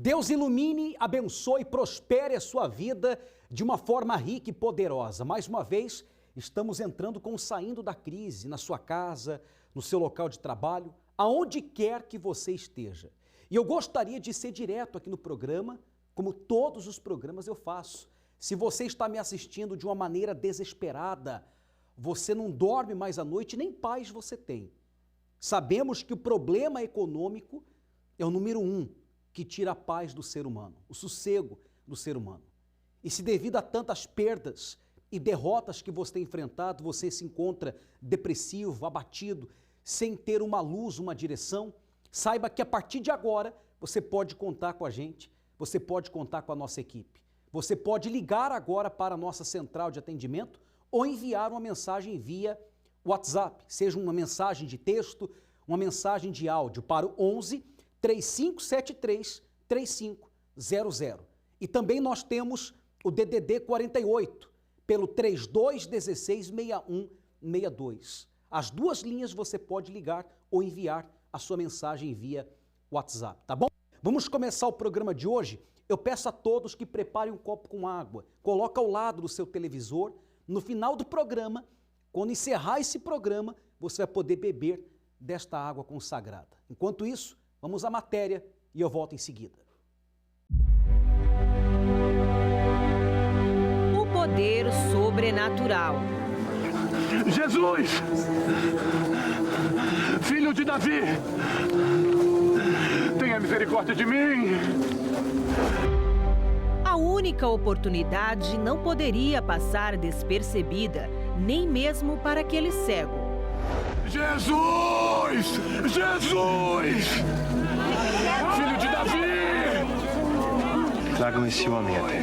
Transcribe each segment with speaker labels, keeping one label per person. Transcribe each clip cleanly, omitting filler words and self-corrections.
Speaker 1: Deus ilumine, abençoe e prospere a sua vida de uma forma rica e poderosa. Mais uma vez, estamos entrando com o Saindo da Crise, na sua casa, no seu local de trabalho, aonde quer que você esteja. E eu gostaria de ser direto aqui no programa, como todos os programas eu faço. Se você está me assistindo de uma maneira desesperada, você não dorme mais à noite, nem paz você tem. Sabemos que o problema econômico é o número 1 que tira a paz do ser humano, o sossego do ser humano. E se devido a tantas perdas e derrotas que você tem enfrentado, você se encontra depressivo, abatido, sem ter uma luz, uma direção, saiba que a partir de agora você pode contar com a gente, você pode contar com a nossa equipe. Você pode ligar agora para a nossa central de atendimento ou enviar uma mensagem via WhatsApp, seja uma mensagem de texto, uma mensagem de áudio para o 11 3573 3500. E também nós temos o DDD 48 pelo 3216 6162. As duas linhas você pode ligar ou enviar a sua mensagem via WhatsApp, tá bom? Vamos começar o programa de hoje. Eu peço a todos que preparem um copo com água, coloca ao lado do seu televisor. No final do programa, quando encerrar esse programa, você vai poder beber desta água consagrada. Enquanto isso, vamos à matéria e eu volto em seguida.
Speaker 2: O poder sobrenatural.
Speaker 3: Jesus, filho de Davi, tenha misericórdia de mim.
Speaker 2: A única oportunidade não poderia passar despercebida, nem mesmo para aquele cego.
Speaker 3: Jesus! Jesus! Filho de Davi!
Speaker 4: Tragam esse homem até.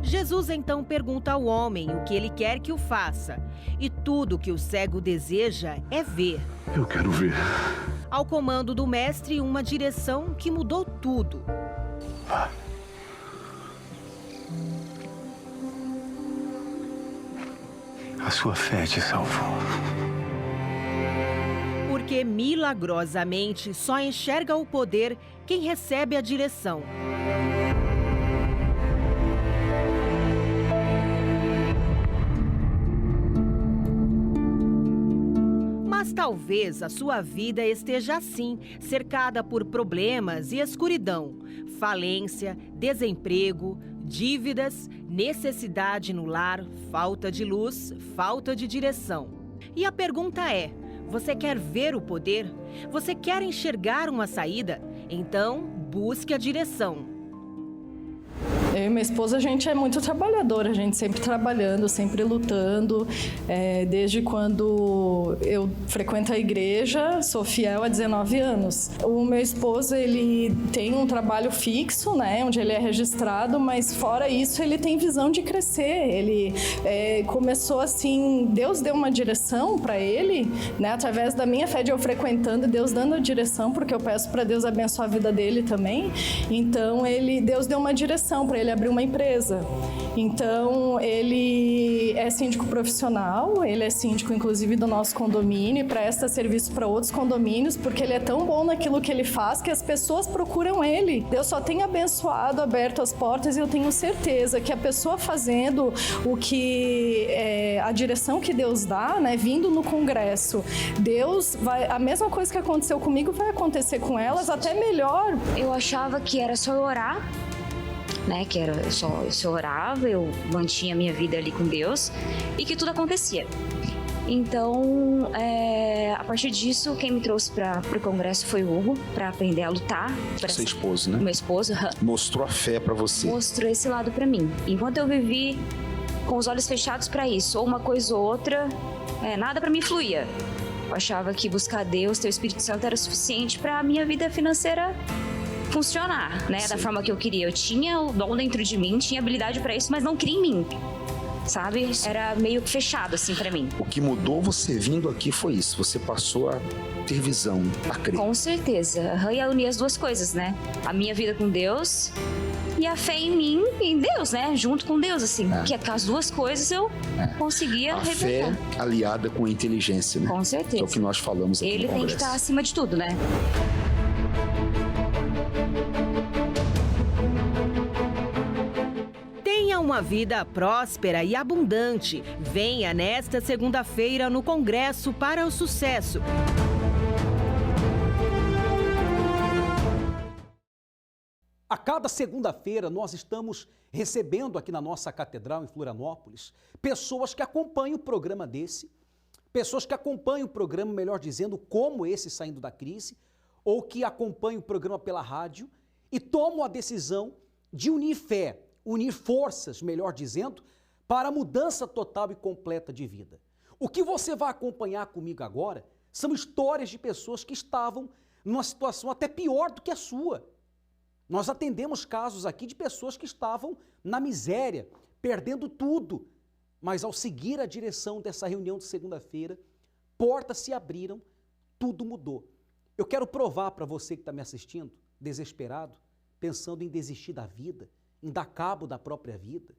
Speaker 2: Jesus então pergunta ao homem o que ele quer que o faça. E tudo que o cego deseja é ver.
Speaker 3: Eu quero ver.
Speaker 2: Ao comando do mestre, uma direção que mudou tudo.
Speaker 4: A sua fé te salvou.
Speaker 2: Porque milagrosamente só enxerga o poder quem recebe a direção. Mas talvez a sua vida esteja assim, cercada por problemas e escuridão, falência, desemprego, dívidas, necessidade no lar, falta de luz, falta de direção. E a pergunta é: você quer ver o poder? Você quer enxergar uma saída? Então, busque a direção.
Speaker 5: Eu e minha esposa, a gente é muito trabalhadora, a gente sempre trabalhando, sempre lutando. Desde quando eu frequento a igreja, sou fiel há 19 anos. O meu esposo, ele tem um trabalho fixo, né, onde ele é registrado, mas fora isso, ele tem visão de crescer. Ele começou assim, Deus deu uma direção para ele, né, através da minha fé de eu frequentando, Deus dando a direção, porque eu peço para Deus abençoar a vida dele também. Então, Deus deu uma direção para ele abrir uma empresa. Então, ele é síndico profissional, ele é síndico, inclusive, do nosso condomínio e presta serviço para outros condomínios, porque ele é tão bom naquilo que ele faz que as pessoas procuram ele. Deus só tem abençoado, aberto as portas, e eu tenho certeza que a pessoa fazendo o que a direção que Deus dá, né, vindo no congresso, Deus vai, a mesma coisa que aconteceu comigo vai acontecer com elas, até melhor.
Speaker 6: Eu achava que era só eu orar, né, que era só eu orava, eu mantinha a minha vida ali com Deus e que tudo acontecia. Então, a partir disso, quem me trouxe para o congresso foi o Hugo, para aprender a lutar.
Speaker 7: Seu esposo, né?
Speaker 6: Meu esposo.
Speaker 7: Mostrou a fé para você.
Speaker 6: Mostrou esse lado para mim. Enquanto eu vivi com os olhos fechados para isso, ou uma coisa ou outra, nada para mim fluía. Eu achava que buscar Deus, ter o Espírito Santo era suficiente para a minha vida financeira funcionar, né? Da forma que eu queria. Eu tinha o dom dentro de mim, tinha habilidade para isso, mas não queria em mim. sabe? Era meio que fechado, assim, pra mim.
Speaker 7: O que mudou você vindo aqui foi isso. Você passou a ter visão, a crer.
Speaker 6: Com certeza. E a unir as duas coisas, né? A minha vida com Deus e a fé em mim e em Deus, né? Junto com Deus, assim. Que com as duas coisas eu conseguia
Speaker 7: A fé
Speaker 6: representar.
Speaker 7: aliada com a inteligência, né?
Speaker 6: Com certeza.
Speaker 7: Que é o que nós falamos aqui
Speaker 6: Ele
Speaker 7: no
Speaker 6: tem que
Speaker 7: Congresso.
Speaker 6: estar acima de tudo, né?
Speaker 2: Tenha uma vida próspera e abundante. Venha nesta segunda-feira no Congresso para o Sucesso.
Speaker 1: A cada segunda-feira nós estamos recebendo aqui na nossa catedral em Florianópolis pessoas que acompanham o programa pessoas que acompanham o programa, melhor dizendo, como esse Saindo da Crise, ou que acompanham o programa pela rádio e tomam a decisão de unir fé, unir forças, melhor dizendo, para a mudança total e completa de vida. O que você vai acompanhar comigo agora são histórias de pessoas que estavam numa situação até pior do que a sua. Nós atendemos casos aqui de pessoas que estavam na miséria, perdendo tudo, mas ao seguir a direção dessa reunião de segunda-feira, portas se abriram, tudo mudou. Eu quero provar para você que está me assistindo, desesperado, pensando em desistir da vida, em dar cabo da própria vida.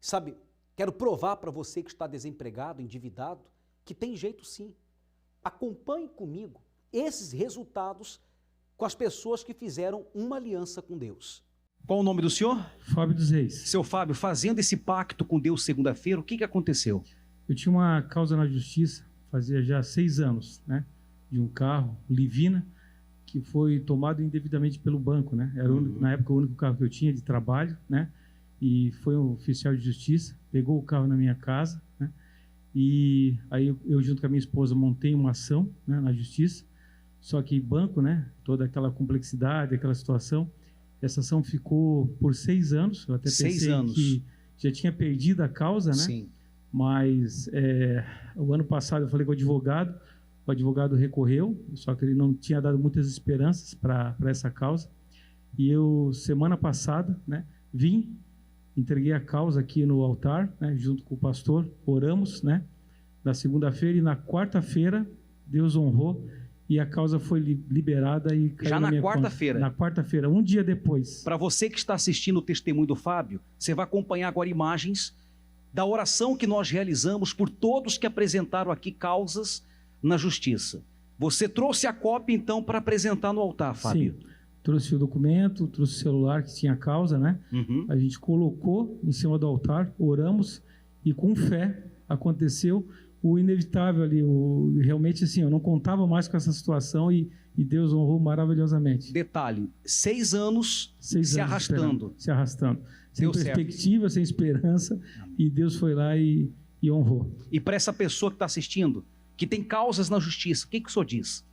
Speaker 1: Sabe, quero provar para você que está desempregado, endividado, que tem jeito sim. Acompanhe comigo esses resultados com as pessoas que fizeram uma aliança com Deus. Qual o nome do senhor?
Speaker 8: Fábio dos Reis.
Speaker 1: Seu Fábio, fazendo esse pacto com Deus segunda-feira, o que aconteceu?
Speaker 8: Eu tinha uma causa na justiça, fazia já 6 anos, né? De um carro, Livina, que foi tomado indevidamente pelo banco, né? Era na época o único carro que eu tinha de trabalho, né? E foi um oficial de justiça, pegou o carro na minha casa, né? E aí eu junto com a minha esposa montei uma ação, né, na justiça. Só que banco, né? Toda aquela complexidade, aquela situação. Essa ação ficou por 6 anos. Eu até pensei que já tinha perdido a causa, né?
Speaker 1: Sim.
Speaker 8: Mas o ano passado eu falei com o advogado recorreu, só que ele não tinha dado muitas esperanças para essa causa. E eu, semana passada, né, vim, entreguei a causa aqui no altar, né, junto com o pastor, oramos, né, na segunda-feira, e na quarta-feira Deus honrou e a causa foi liberada e caiu
Speaker 1: Já
Speaker 8: na
Speaker 1: na
Speaker 8: minha
Speaker 1: quarta-feira?
Speaker 8: conta. Na quarta-feira, um dia depois.
Speaker 1: Para você que está assistindo o testemunho do Fábio, você vai acompanhar agora imagens da oração que nós realizamos por todos que apresentaram aqui causas na justiça. Você trouxe a cópia, então, para apresentar no altar, Fábio?
Speaker 8: Sim, trouxe o documento, trouxe o celular que tinha a causa, né? A gente colocou em cima do altar, oramos e com fé aconteceu o inevitável ali. Realmente, assim, eu não contava mais com essa situação e Deus honrou maravilhosamente.
Speaker 1: Detalhe, 6 anos se arrastando.
Speaker 8: Se arrastando. Sem
Speaker 1: Deu
Speaker 8: perspectiva, sem esperança, e Deus foi lá e honrou.
Speaker 1: E para essa pessoa que está assistindo, que tem causas na justiça, o que o senhor diz?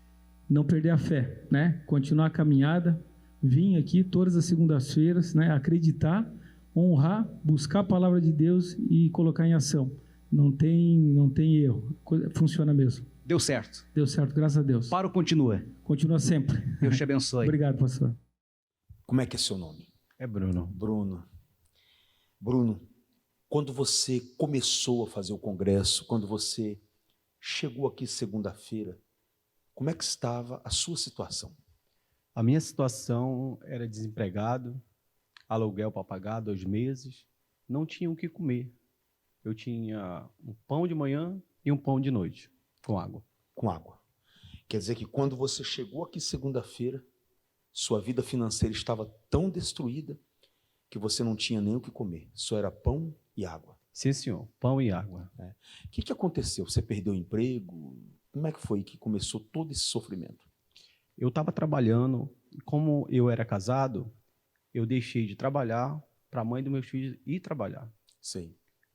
Speaker 8: Não perder a fé, né? Continuar a caminhada, vir aqui todas as segundas-feiras, né? Acreditar, honrar, buscar a palavra de Deus e colocar em ação. Não tem erro, funciona mesmo.
Speaker 1: Deu certo.
Speaker 8: Deu certo, graças a Deus.
Speaker 1: Para ou continua?
Speaker 8: Continua sempre.
Speaker 1: Deus te abençoe.
Speaker 8: Obrigado, pastor.
Speaker 7: Como é que é seu nome?
Speaker 9: É Bruno.
Speaker 7: Bruno, quando você começou a fazer o congresso, quando você chegou aqui segunda-feira, como é que estava a sua situação?
Speaker 9: A minha situação era desempregado, aluguel para pagar 2 meses, não tinha o que comer. Eu tinha um pão de manhã e um pão de noite, com água.
Speaker 7: Com água. Quer dizer que quando você chegou aqui segunda-feira, sua vida financeira estava tão destruída que você não tinha nem o que comer. Só era pão e água.
Speaker 9: Sim, senhor. Pão e água.
Speaker 7: O que aconteceu? Você perdeu o emprego? Como é que foi que começou todo esse sofrimento?
Speaker 9: Eu estava trabalhando, como eu era casado, eu deixei de trabalhar para a mãe dos meus filhos ir trabalhar.
Speaker 7: Sim.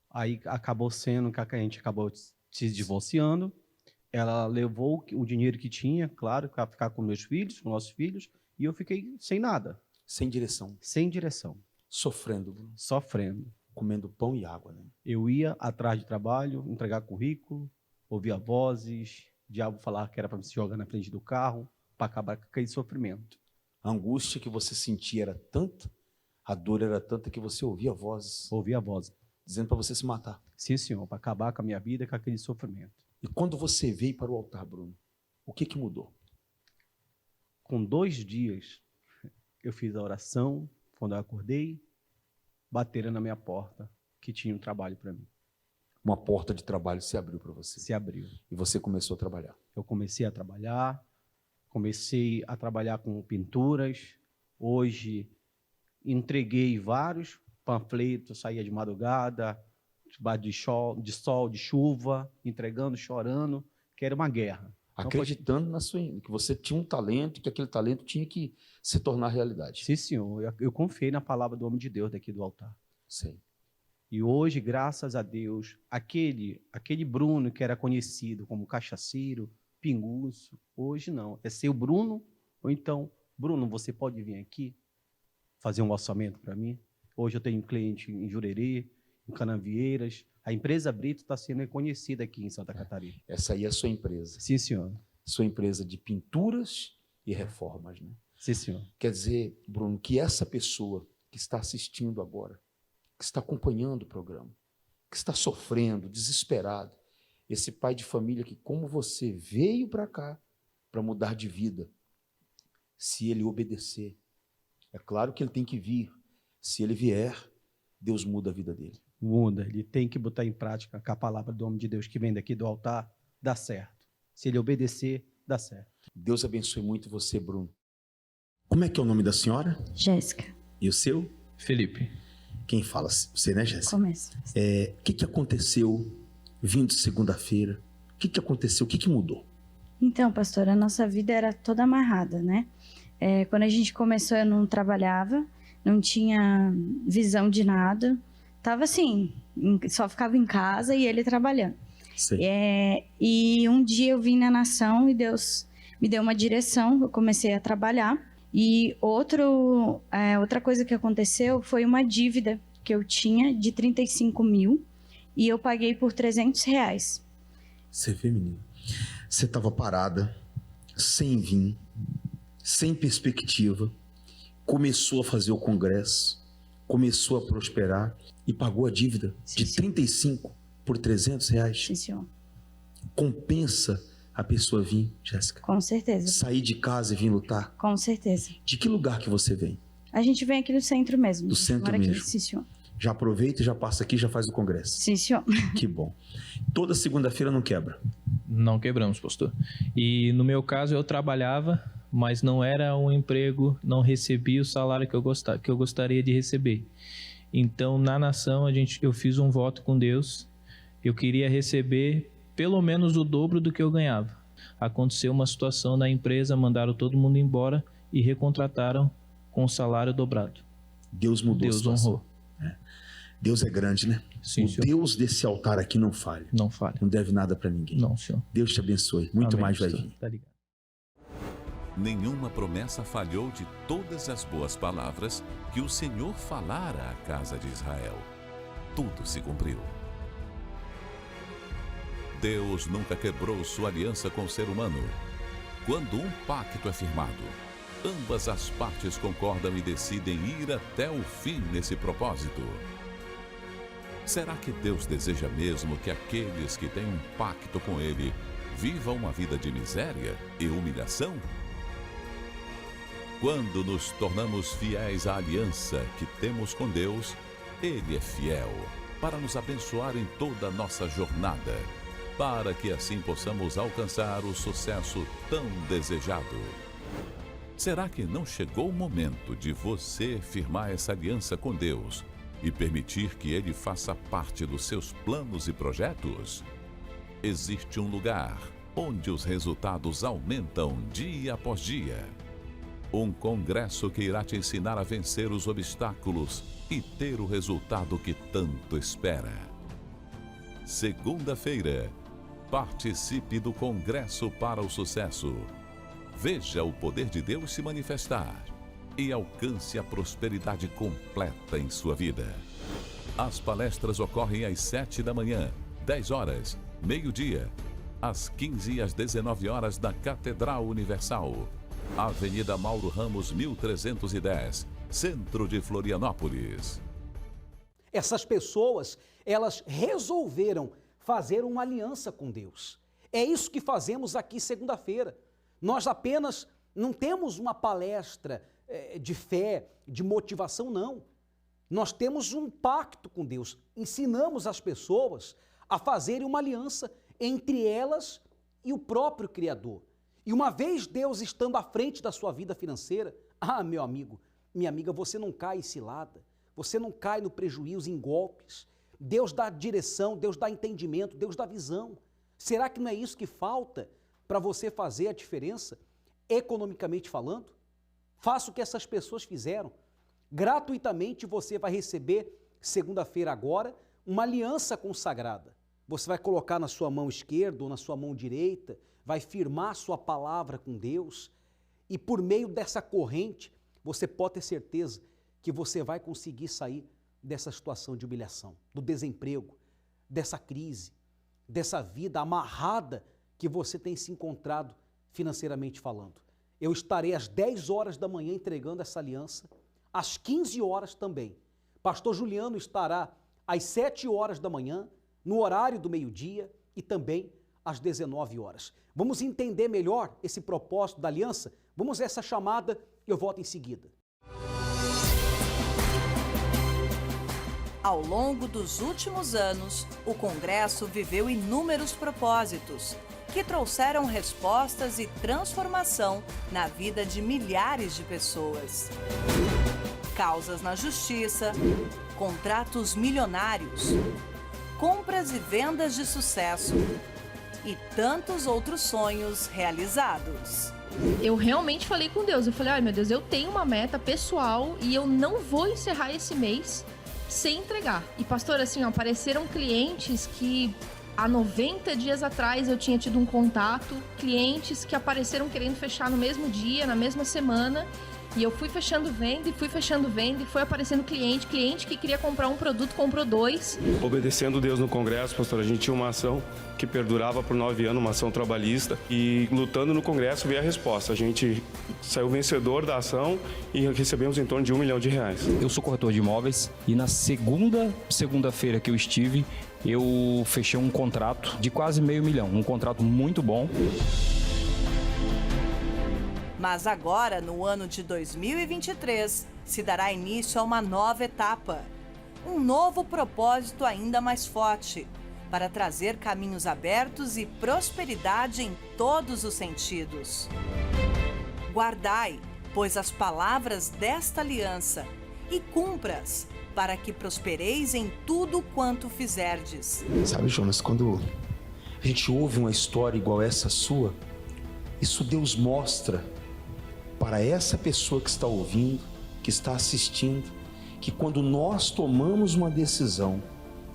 Speaker 9: Aí acabou sendo que a gente acabou se divorciando. Ela levou o dinheiro que tinha, claro, para ficar com meus filhos, com nossos filhos, e eu fiquei sem nada.
Speaker 7: Sem direção.
Speaker 9: Sem direção.
Speaker 7: Sofrendo, Bruno.
Speaker 9: Sofrendo.
Speaker 7: Comendo pão e água, né?
Speaker 9: Eu ia atrás de trabalho, entregar currículo, ouvia vozes, o diabo falar que era para me se jogar na frente do carro, para acabar com aquele sofrimento.
Speaker 7: A angústia que você sentia era tanta, a dor era tanta que você ouvia vozes.
Speaker 9: Ouvia vozes.
Speaker 7: dizendo para você se matar.
Speaker 9: Sim, senhor, para acabar com a minha vida, com aquele sofrimento.
Speaker 7: E quando você veio para o altar, Bruno, o que mudou?
Speaker 9: Com 2 dias, eu fiz a oração, quando eu acordei, bateram na minha porta, que tinha um trabalho para mim.
Speaker 7: Uma porta de trabalho se abriu para você.
Speaker 9: Se abriu.
Speaker 7: E você começou a trabalhar.
Speaker 9: Eu comecei a trabalhar com pinturas. Hoje, entreguei vários panfletos, saía de madrugada, debaixo de sol, de chuva, entregando, chorando, que era uma guerra.
Speaker 7: Acreditando que você tinha um talento e que aquele talento tinha que se tornar realidade.
Speaker 9: Sim, senhor. Eu confiei na palavra do homem de Deus daqui do altar.
Speaker 7: Sim.
Speaker 9: E hoje, graças a Deus, aquele Bruno que era conhecido como cachaceiro, pinguço, hoje não. É seu Bruno, ou então, Bruno, você pode vir aqui fazer um orçamento para mim? Hoje eu tenho um cliente em Jurerê, em Canavieiras. A empresa Brito está sendo reconhecida aqui em Santa Catarina.
Speaker 7: Essa aí é a sua empresa.
Speaker 9: Sim, senhor.
Speaker 7: Sua empresa de pinturas e reformas, né?
Speaker 9: Sim, senhor.
Speaker 7: Quer dizer, Bruno, que essa pessoa que está assistindo agora, que está acompanhando o programa, que está sofrendo, desesperado, esse pai de família que, como você, veio para cá para mudar de vida, se ele obedecer, é claro que ele tem que vir. Se ele vier, Deus muda a vida dele.
Speaker 9: Muda, ele tem que botar em prática com a palavra do homem de Deus que vem daqui do altar, dá certo. Se ele obedecer, dá certo.
Speaker 7: Deus abençoe muito você, Bruno. Como é que é o nome da senhora?
Speaker 10: Jéssica.
Speaker 7: E o seu?
Speaker 11: Felipe.
Speaker 7: Quem fala? Você, né, Jéssica?
Speaker 10: Começa.
Speaker 7: O que aconteceu vindo segunda-feira? O que aconteceu? O que mudou?
Speaker 10: Então, pastor, a nossa vida era toda amarrada, né? Quando a gente começou, eu não trabalhava, não tinha visão de nada. Tava assim, só ficava em casa e ele trabalhando. E um dia eu vim na nação e Deus me deu uma direção, eu comecei a trabalhar. E outra coisa que aconteceu foi uma dívida que eu tinha de 35 mil e eu paguei por R$300.
Speaker 7: Você vê, menina? Você estava parada, sem vir, sem perspectiva, começou a fazer o congresso, começou a prosperar e pagou a dívida de 35 por R$300.
Speaker 10: Sim, senhor.
Speaker 7: Compensa a pessoa vir, Jéssica?
Speaker 10: Com certeza.
Speaker 7: Sair de casa e vir lutar?
Speaker 10: Com certeza.
Speaker 7: De que lugar que você vem?
Speaker 10: A gente vem aqui do centro mesmo.
Speaker 7: Do centro mesmo?
Speaker 10: Sim, senhor.
Speaker 7: Já aproveita e já passa aqui e já faz o congresso?
Speaker 10: Sim, senhor.
Speaker 7: Que bom. Toda segunda-feira não quebra?
Speaker 11: Não quebramos, pastor. E no meu caso eu trabalhava, mas não era um emprego, não recebia o salário que eu gostaria de receber. Então, na nação, eu fiz um voto com Deus. Eu queria receber pelo menos o dobro do que eu ganhava. Aconteceu uma situação na empresa, mandaram todo mundo embora e recontrataram com o salário dobrado.
Speaker 7: Deus mudou a situação.
Speaker 11: Honrou.
Speaker 7: Deus é grande, né?
Speaker 11: Sim,
Speaker 7: o
Speaker 11: senhor.
Speaker 7: Deus desse altar aqui não falha.
Speaker 11: Não falha.
Speaker 7: Não deve nada para ninguém.
Speaker 11: Não, senhor.
Speaker 7: Deus te abençoe. Muito
Speaker 11: Amém,
Speaker 7: mais vai
Speaker 11: pastor.
Speaker 7: vir.
Speaker 11: Tá ligado.
Speaker 12: Nenhuma promessa falhou de todas as boas palavras que o Senhor falara à casa de Israel. Tudo se cumpriu. Deus nunca quebrou sua aliança com o ser humano. Quando um pacto é firmado, ambas as partes concordam e decidem ir até o fim nesse propósito. Será que Deus deseja mesmo que aqueles que têm um pacto com Ele vivam uma vida de miséria e humilhação? Quando nos tornamos fiéis à aliança que temos com Deus, Ele é fiel para nos abençoar em toda a nossa jornada, para que assim possamos alcançar o sucesso tão desejado. Será que não chegou o momento de você firmar essa aliança com Deus e permitir que Ele faça parte dos seus planos e projetos? Existe um lugar onde os resultados aumentam dia após dia. Um congresso que irá te ensinar a vencer os obstáculos e ter o resultado que tanto espera. Segunda-feira, participe do Congresso para o Sucesso. Veja o poder de Deus se manifestar e alcance a prosperidade completa em sua vida. As palestras ocorrem às 7 da manhã, 10 horas, meio-dia, às 15 e às 19 horas na Catedral Universal, Avenida Mauro Ramos, 1310, Centro de Florianópolis.
Speaker 1: Essas pessoas, elas resolveram fazer uma aliança com Deus. É isso que fazemos aqui segunda-feira. Nós apenas não temos uma palestra de fé, de motivação, não. Nós temos um pacto com Deus. Ensinamos as pessoas a fazerem uma aliança entre elas e o próprio Criador. E uma vez Deus estando à frente da sua vida financeira, meu amigo, minha amiga, você não cai em cilada, você não cai no prejuízo, em golpes. Deus dá direção, Deus dá entendimento, Deus dá visão. Será que não é isso que falta para você fazer a diferença, economicamente falando? Faça o que essas pessoas fizeram. Gratuitamente você vai receber, segunda-feira agora, uma aliança consagrada. Você vai colocar na sua mão esquerda ou na sua mão direita, vai firmar sua palavra com Deus e por meio dessa corrente, você pode ter certeza que você vai conseguir sair dessa situação de humilhação, do desemprego, dessa crise, dessa vida amarrada que você tem se encontrado financeiramente falando. Eu estarei às 10 horas da manhã entregando essa aliança, às 15 horas também. Pastor Juliano estará às 7 horas da manhã, no horário do meio-dia e também às 19 horas. Vamos entender melhor esse propósito da aliança? Vamos a essa chamada e eu volto em seguida.
Speaker 13: Ao longo dos últimos anos, o Congresso viveu inúmeros propósitos que trouxeram respostas e transformação na vida de milhares de pessoas. Causas na justiça, contratos milionários, compras e vendas de sucesso e tantos outros sonhos realizados.
Speaker 14: Eu realmente falei com Deus, eu falei, ai meu Deus, eu tenho uma meta pessoal e eu não vou encerrar esse mês sem entregar. E pastor, assim, ó, apareceram clientes que há 90 dias atrás eu tinha tido um contato, clientes que apareceram querendo fechar no mesmo dia, na mesma semana, e eu fui fechando venda e foi aparecendo cliente que queria comprar um produto, comprou 2.
Speaker 15: Obedecendo Deus no Congresso, pastor, a gente tinha uma ação que perdurava por 9 anos, uma ação trabalhista, e lutando no Congresso veio a resposta. A gente saiu vencedor da ação e recebemos em torno de R$1 milhão.
Speaker 16: Eu sou corretor de imóveis e na segunda-feira que eu estive, eu fechei um contrato de quase R$500 mil, um contrato muito bom.
Speaker 13: Mas agora, no ano de 2023, se dará início a uma nova etapa. Um novo propósito ainda mais forte, para trazer caminhos abertos e prosperidade em todos os sentidos. Guardai, pois, as palavras desta aliança e cumpras, para que prospereis em tudo quanto fizerdes.
Speaker 7: Sabe, Jonas, quando a gente ouve uma história igual essa sua, isso Deus mostra para essa pessoa que está ouvindo, que está assistindo, que quando nós tomamos uma decisão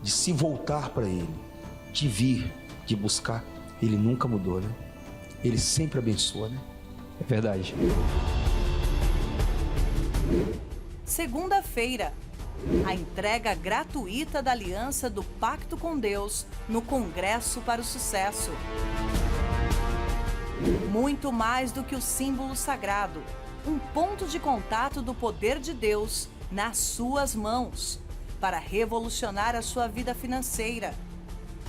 Speaker 7: de se voltar para Ele, de vir, de buscar, Ele nunca mudou, né? Ele sempre abençoa, né?
Speaker 16: É verdade.
Speaker 13: Segunda-feira, a entrega gratuita da aliança do Pacto com Deus no Congresso para o Sucesso. Muito mais do que o símbolo sagrado, um ponto de contato do poder de Deus nas suas mãos, para revolucionar a sua vida financeira.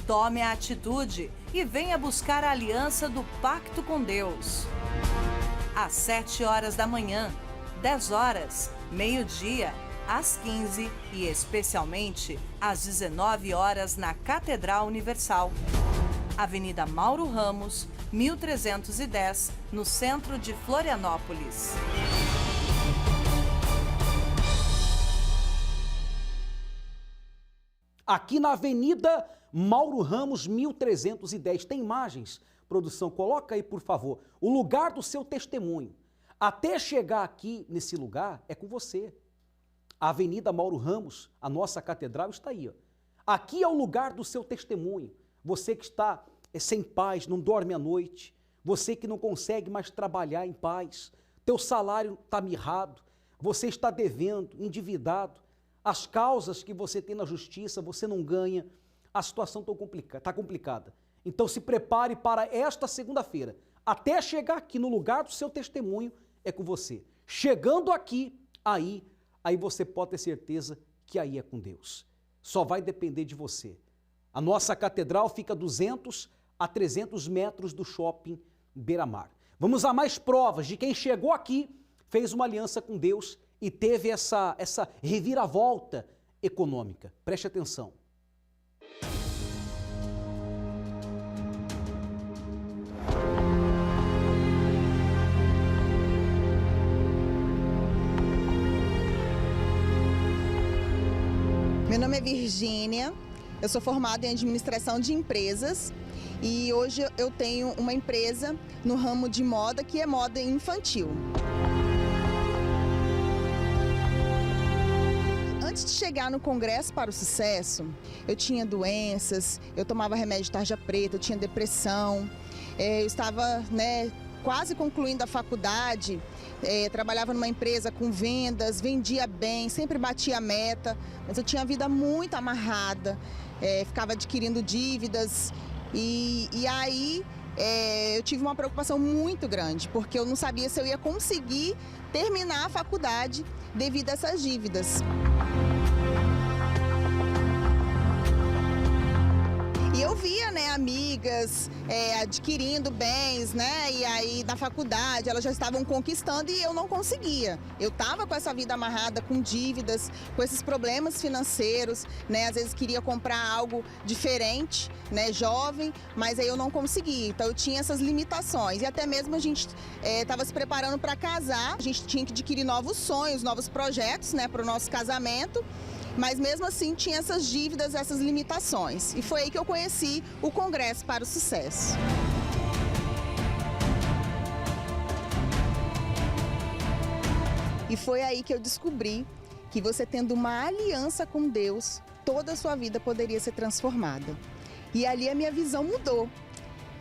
Speaker 13: Tome a atitude e venha buscar a aliança do Pacto com Deus. Às 7 horas da manhã, 10 horas, meio-dia, às 15 e especialmente às 19 horas na Catedral Universal. Avenida Mauro Ramos, 1310, no centro de Florianópolis.
Speaker 1: Aqui na Avenida Mauro Ramos, 1310. Tem imagens? Produção, coloca aí, por favor. O lugar do seu testemunho. Até chegar aqui nesse lugar é com você. A Avenida Mauro Ramos, a nossa catedral, está aí. Ó. Aqui é o lugar do seu testemunho. Você que está sem paz, não dorme à noite. Você que não consegue mais trabalhar em paz. Teu salário está mirrado. Você está devendo, endividado. As causas que você tem na justiça, você não ganha. A situação está complicada. Então se prepare para esta segunda-feira. Até chegar aqui no lugar do seu testemunho, é com você. Chegando aqui, aí você pode ter certeza que aí é com Deus. só vai depender de você. A nossa catedral fica a 200 a 300 metros do shopping Beira-Mar. Vamos a mais provas de quem chegou aqui, fez uma aliança com Deus e teve essa reviravolta econômica. Preste atenção.
Speaker 17: Meu nome é Virgínia, eu sou formada em administração de empresas e hoje eu tenho uma empresa no ramo de moda que é moda infantil. Antes de chegar no Congresso para o Sucesso, eu tinha doenças, eu tomava remédio de tarja preta, eu tinha depressão, eu estava quase concluindo a faculdade, trabalhava numa empresa com vendas, vendia bem, sempre batia a meta, mas eu tinha a vida muito amarrada, ficava adquirindo dívidas e aí eu tive uma preocupação muito grande, porque eu não sabia se eu ia conseguir terminar a faculdade devido a essas dívidas. E eu via, amigas adquirindo bens, e aí na faculdade elas já estavam conquistando e eu não conseguia. Eu estava com essa vida amarrada, com dívidas, com esses problemas financeiros, às vezes queria comprar algo diferente, jovem, mas aí eu não conseguia. Então eu tinha essas limitações e até mesmo a gente estava se preparando para casar, a gente tinha que adquirir novos sonhos, novos projetos, para o nosso casamento. Mas mesmo assim tinha essas dívidas, essas limitações. E foi aí que eu conheci o Congresso para o Sucesso. E foi aí que eu descobri que você tendo uma aliança com Deus, toda a sua vida poderia ser transformada. E ali a minha visão mudou.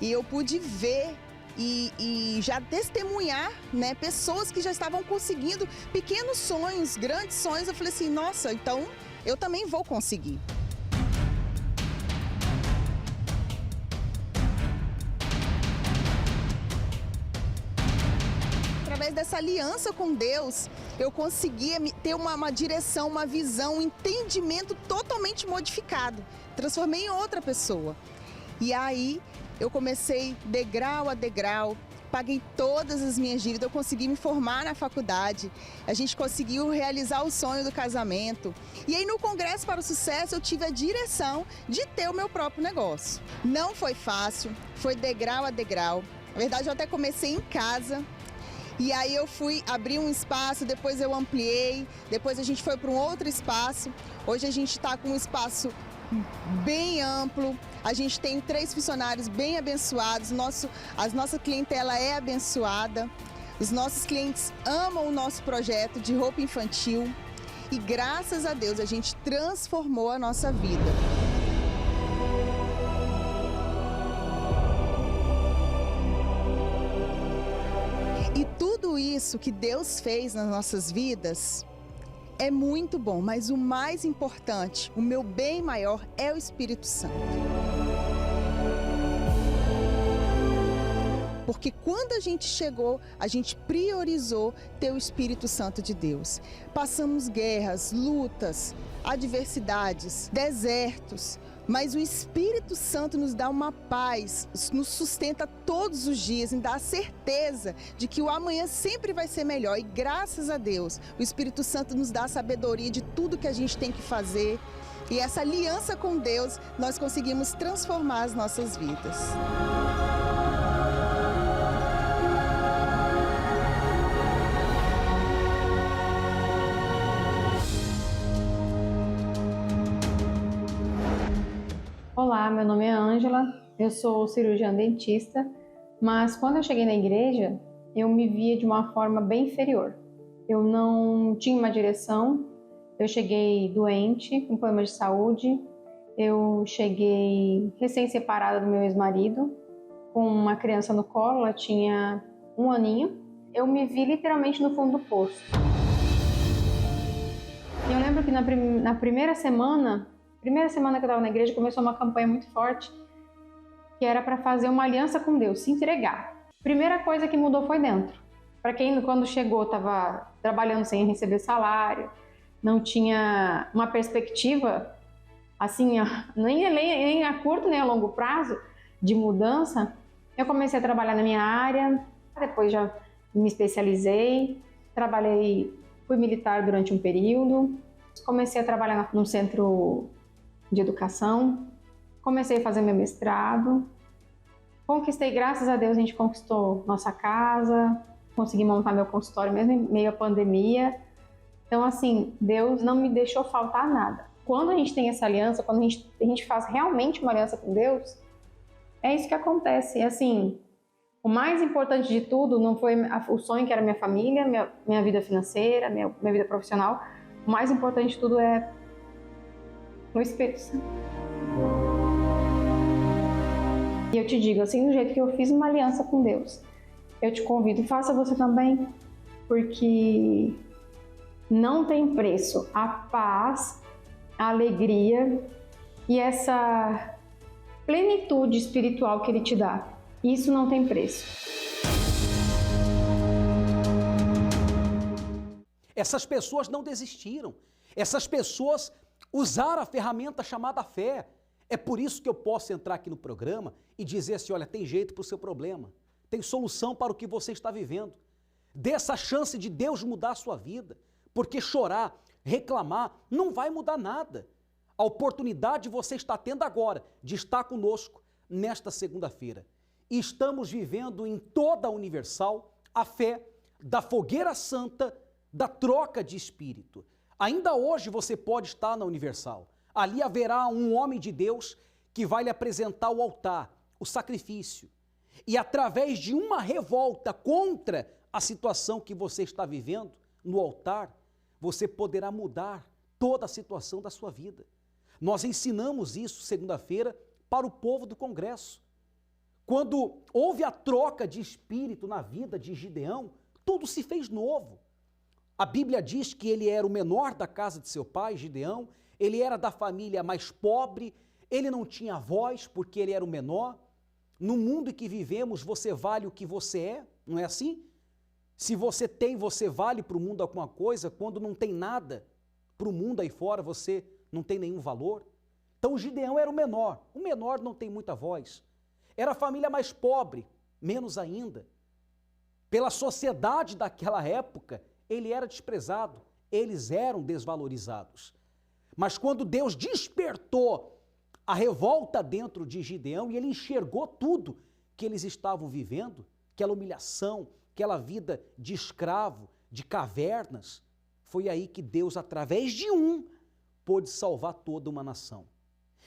Speaker 17: E eu pude ver e já testemunhar, pessoas que já estavam conseguindo pequenos sonhos, grandes sonhos. Eu falei assim, nossa, então eu também vou conseguir. Através dessa aliança com Deus, eu conseguia ter uma direção, uma visão, um entendimento totalmente modificado. Transformei em outra pessoa. E aí eu comecei degrau a degrau, paguei todas as minhas dívidas, eu consegui me formar na faculdade, a gente conseguiu realizar o sonho do casamento. E aí no Congresso para o Sucesso eu tive a direção de ter o meu próprio negócio. Não foi fácil, foi degrau a degrau. Na verdade eu até comecei em casa, e aí eu fui abrir um espaço, depois eu ampliei, depois a gente foi para um outro espaço. Hoje a gente está com um espaço bem amplo, a gente tem 3 funcionários bem abençoados, a nossa clientela é abençoada, os nossos clientes amam o nosso projeto de roupa infantil e graças a Deus a gente transformou a nossa vida. E tudo isso que Deus fez nas nossas vidas é muito bom, mas o mais importante, o meu bem maior é o Espírito Santo. Porque quando a gente chegou, a gente priorizou ter o Espírito Santo de Deus. Passamos guerras, lutas, adversidades, desertos, mas o Espírito Santo nos dá uma paz, nos sustenta todos os dias, nos dá a certeza de que o amanhã sempre vai ser melhor. E graças a Deus, o Espírito Santo nos dá a sabedoria de tudo que a gente tem que fazer. E essa aliança com Deus, nós conseguimos transformar as nossas vidas.
Speaker 18: Olá, meu nome é Ângela, eu sou cirurgiã dentista, mas quando eu cheguei na igreja, eu me via de uma forma bem inferior. Eu não tinha uma direção, eu cheguei doente, com problemas de saúde, eu cheguei recém-separada do meu ex-marido, com uma criança no colo, ela tinha 1 aninho. Eu me vi literalmente no fundo do poço. E eu lembro que na primeira semana que eu estava na igreja, começou uma campanha muito forte, que era para fazer uma aliança com Deus, se entregar. Primeira coisa que mudou foi dentro. Para quem, quando chegou, estava trabalhando sem receber salário, não tinha uma perspectiva assim, nem a curto nem a longo prazo de mudança, eu comecei a trabalhar na minha área, depois já me especializei, fui militar durante um período, comecei a trabalhar num centro de educação, comecei a fazer meu mestrado, conquistei, graças a Deus, a gente conquistou nossa casa, consegui montar meu consultório mesmo em meio à pandemia. Então, assim, Deus não me deixou faltar nada. Quando a gente tem essa aliança, quando a gente faz realmente uma aliança com Deus, é isso que acontece. E, assim, o mais importante de tudo não foi o sonho que era minha família, minha vida financeira, minha vida profissional. O mais importante de tudo é o Espírito Santo. E eu te digo, assim, do jeito que eu fiz uma aliança com Deus, eu te convido, faça você também, porque não tem preço a paz, a alegria e essa plenitude espiritual que Ele te dá. Isso não tem preço.
Speaker 1: Essas pessoas não desistiram. Essas pessoas usaram a ferramenta chamada fé. É por isso que eu posso entrar aqui no programa e dizer assim, olha, tem jeito para o seu problema. Tem solução para o que você está vivendo. Dê essa chance de Deus mudar a sua vida. Porque chorar, reclamar, não vai mudar nada. A oportunidade você está tendo agora de estar conosco nesta segunda-feira. E estamos vivendo em toda a Universal a fé da fogueira santa, da troca de espírito. Ainda hoje você pode estar na Universal. Ali haverá um homem de Deus que vai lhe apresentar o altar, o sacrifício. E através de uma revolta contra a situação que você está vivendo no altar, você poderá mudar toda a situação da sua vida. Nós ensinamos isso segunda-feira para o povo do Congresso. Quando houve a troca de espírito na vida de Gideão, tudo se fez novo. A Bíblia diz que ele era o menor da casa de seu pai, Gideão, ele era da família mais pobre, ele não tinha voz porque ele era o menor. No mundo em que vivemos, você vale o que você é, não é assim? Se você tem, você vale para o mundo alguma coisa, quando não tem nada para o mundo aí fora, você não tem nenhum valor. Então Gideão era o menor não tem muita voz. Era a família mais pobre, menos ainda. Pela sociedade daquela época, ele era desprezado, eles eram desvalorizados. Mas quando Deus despertou a revolta dentro de Gideão e ele enxergou tudo que eles estavam vivendo, aquela humilhação, aquela vida de escravo, de cavernas, foi aí que Deus, através de um, pôde salvar toda uma nação.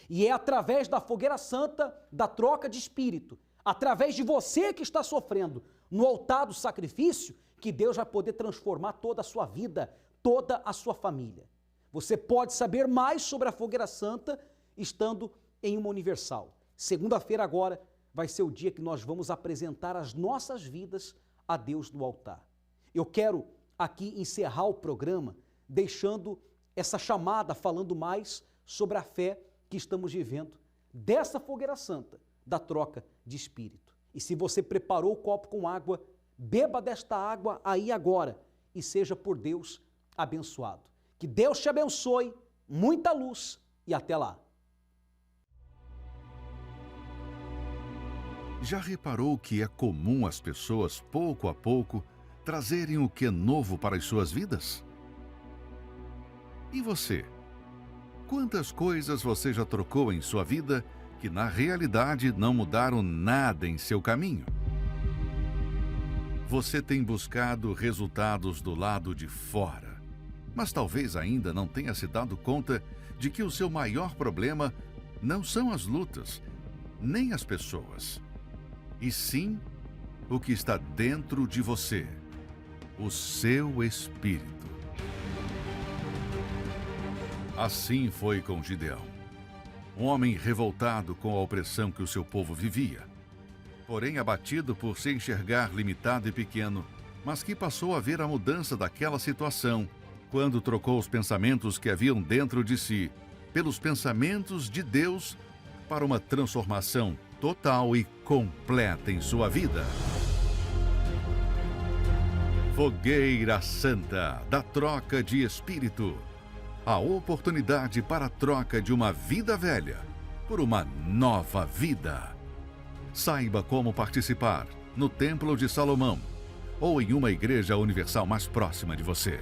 Speaker 1: E é através da fogueira santa, da troca de espírito, através de você que está sofrendo no altar do sacrifício, que Deus vai poder transformar toda a sua vida, toda a sua família. Você pode saber mais sobre a fogueira santa estando em uma Universal. Segunda-feira agora vai ser o dia que nós vamos apresentar as nossas vidas a Deus no altar. Eu quero aqui encerrar o programa deixando essa chamada, falando mais sobre a fé que estamos vivendo dessa fogueira santa, da troca de espírito. E se você preparou o copo com água, beba desta água aí agora e seja por Deus abençoado. Que Deus te abençoe, muita luz e até lá.
Speaker 12: Já reparou que é comum as pessoas, pouco a pouco, trazerem o que é novo para as suas vidas? E você? Quantas coisas você já trocou em sua vida que na realidade não mudaram nada em seu caminho? Você tem buscado resultados do lado de fora, mas talvez ainda não tenha se dado conta de que o seu maior problema não são as lutas, nem as pessoas, e sim o que está dentro de você, o seu espírito. Assim foi com Gideão, um homem revoltado com a opressão que o seu povo vivia, porém abatido por se enxergar limitado e pequeno, mas que passou a ver a mudança daquela situação quando trocou os pensamentos que haviam dentro de si pelos pensamentos de Deus para uma transformação total e completa em sua vida. Fogueira Santa da troca de espírito. a oportunidade para a troca de uma vida velha por uma nova vida. Saiba como participar no Templo de Salomão ou em uma igreja universal mais próxima de você.